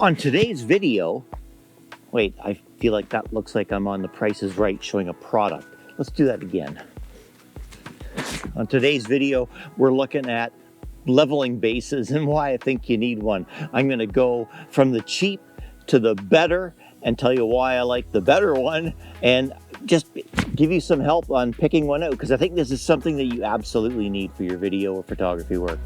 On today's video, wait, I feel like that looks like I'm on The Price is Right showing a product. Let's do that again. On today's video, we're looking at leveling bases and why I think you need one. I'm going to go from the cheap to the better and tell you why I like the better one and just give you some help on picking one out, because I think this is something that you absolutely need for your video or photography work.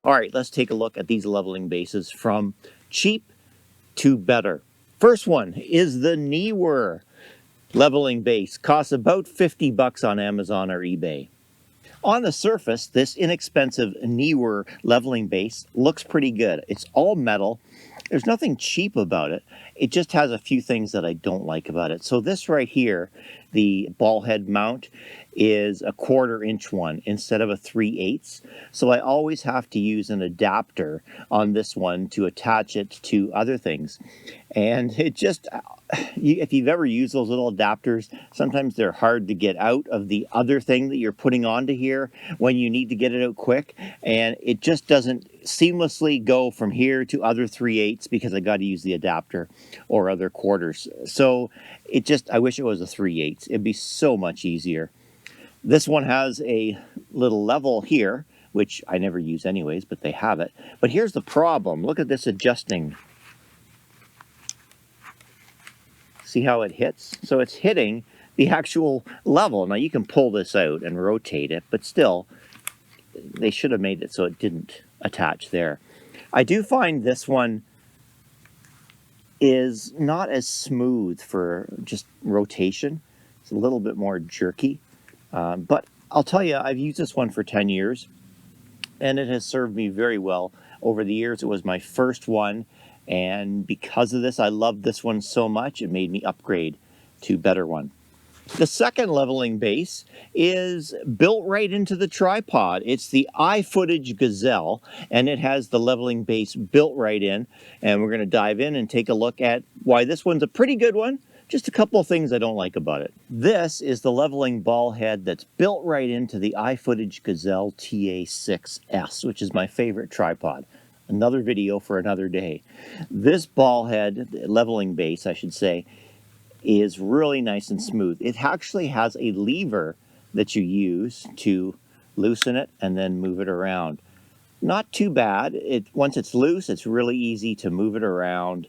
All right, let's take a look at these leveling bases from cheap to better. First one is the Neewer leveling base. Costs about 50 bucks on Amazon or eBay. On the surface, this inexpensive Neewer leveling base looks pretty good. It's all metal. There's nothing cheap about it. It just has a few things that I don't like about it. So this right here, the ball head mount, is a 1/4 inch one instead of a 3/8. So I always have to use an adapter on this one to attach it to other things. And it just, if you've ever used those little adapters, sometimes they're hard to get out of the other thing that you're putting onto here when you need to get it out quick. And it just doesn't seamlessly go from here to other 3/8 because I got to use the adapter or other quarters. So it just, I wish it was a 3/8. It'd be so much easier. This one has a little level here, which I never use anyways, but they have it. But here's the problem. Look at this adjusting. See how it hits? So it's hitting the actual level. Now you can pull this out and rotate it, but still, they should have made it so it didn't attach there. I do find this one is not as smooth for just rotation. It's a little bit more jerky. But I'll tell you, I've used this one for 10 years, and it has served me very well over the years. It was my first one, and because of this, I loved this one so much, it made me upgrade to a better one. The second leveling base is built right into the tripod. It's the iFootage Gazelle, and it has the leveling base built right in. And we're going to dive in and take a look at why this one's a pretty good one. Just a couple of things I don't like about it. This is the leveling ball head that's built right into the iFootage Gazelle TA6S, which is my favorite tripod. Another video for another day. This ball head, leveling base I should say, is really nice and smooth. It actually has a lever that you use to loosen it and then move it around. Not too bad. Once it's loose, it's really easy to move it around.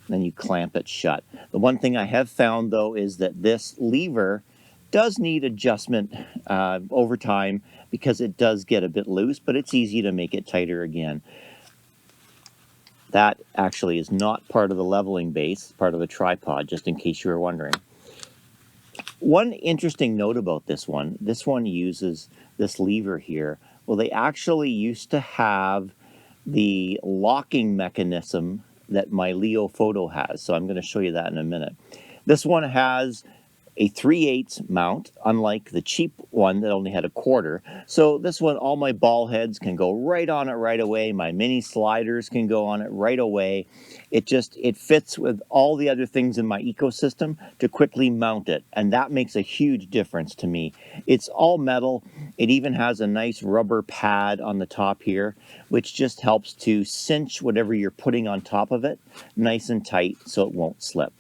Then you clamp it shut. The one thing I have found though is that this lever does need adjustment over time because it does get a bit loose, but it's easy to make it tighter again. That actually is not part of the leveling base, part of the tripod, just in case you were wondering. One interesting note about this one uses this lever here. Well, they actually used to have the locking mechanism that my Leofoto has. So I'm going to show you that in a minute. This one has a 3/8 mount, unlike the cheap one that only had a 1/4. So this one, all my ball heads can go right on it right away. My mini sliders can go on it right away. It fits with all the other things in my ecosystem to quickly mount it. And that makes a huge difference to me. It's all metal. It even has a nice rubber pad on the top here, which just helps to cinch whatever you're putting on top of it nice and tight so it won't slip.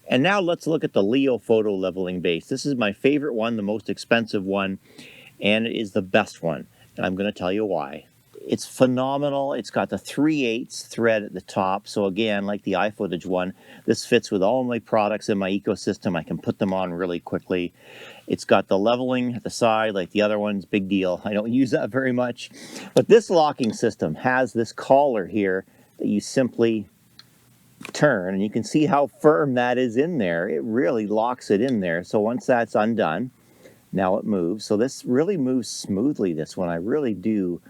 And now let's look at the Leofoto leveling base. This is my favorite one, the most expensive one, and it is the best one. And I'm going to tell you why. It's phenomenal. It's got the 3/8 thread at the top. So again, like the iFootage one, this fits with all my products in my ecosystem. I can put them on really quickly. It's got the leveling at the side like the other ones, big deal. I don't use that very much. But this locking system has this collar here that you simply turn, and you can see how firm that is in there. It really locks it in there. So once that's undone, now it moves. So this really moves smoothly, this one. I really do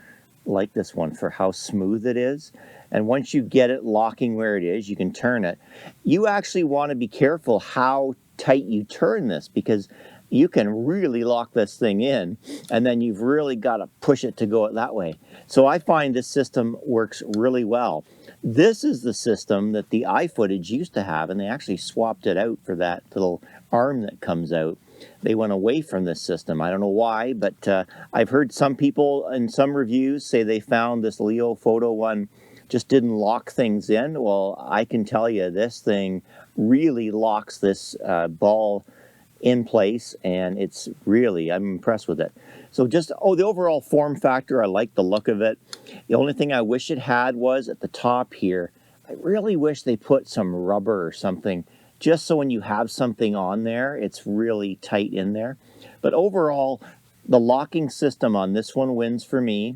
like this one for how smooth it is. And once you get it locking where it is, you can turn it. You actually want to be careful how tight you turn this, because you can really lock this thing in, and then you've really got to push it to go that way. So I find this system works really well. This is the system that the iFootage used to have, and they actually swapped it out for that little arm that comes out. They went away from this system. I don't know why, but I've heard some people in some reviews say they found this Leofoto one just didn't lock things in. Well, I can tell you this thing really locks this ball in place, and it's really, I'm impressed with it. So just, the overall form factor, I like the look of it. The only thing I wish it had was at the top here, I really wish they put some rubber or something, just so when you have something on there, it's really tight in there. But overall, the locking system on this one wins for me.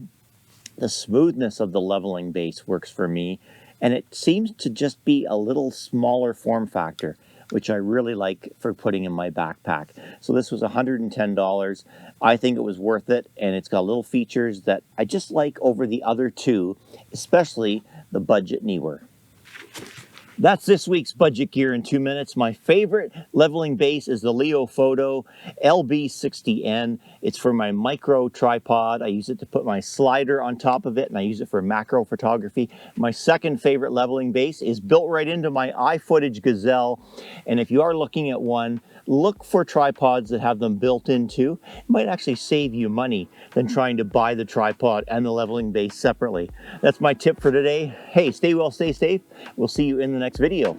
The smoothness of the leveling base works for me, and it seems to just be a little smaller form factor, which I really like for putting in my backpack. So this was $110. I think it was worth it, and it's got little features that I just like over the other two, especially the budget Neewer. That's this week's budget gear in 2 minutes. My favorite leveling base is the Leofoto LB60N. It's for my micro tripod. I use it to put my slider on top of it, and I use it for macro photography. My second favorite leveling base is built right into my iFootage Gazelle. And if you are looking at one, look for tripods that have them built into. It might actually save you money than trying to buy the tripod and the leveling base separately. That's my tip for today. Hey, stay well, stay safe. We'll see you in the next video.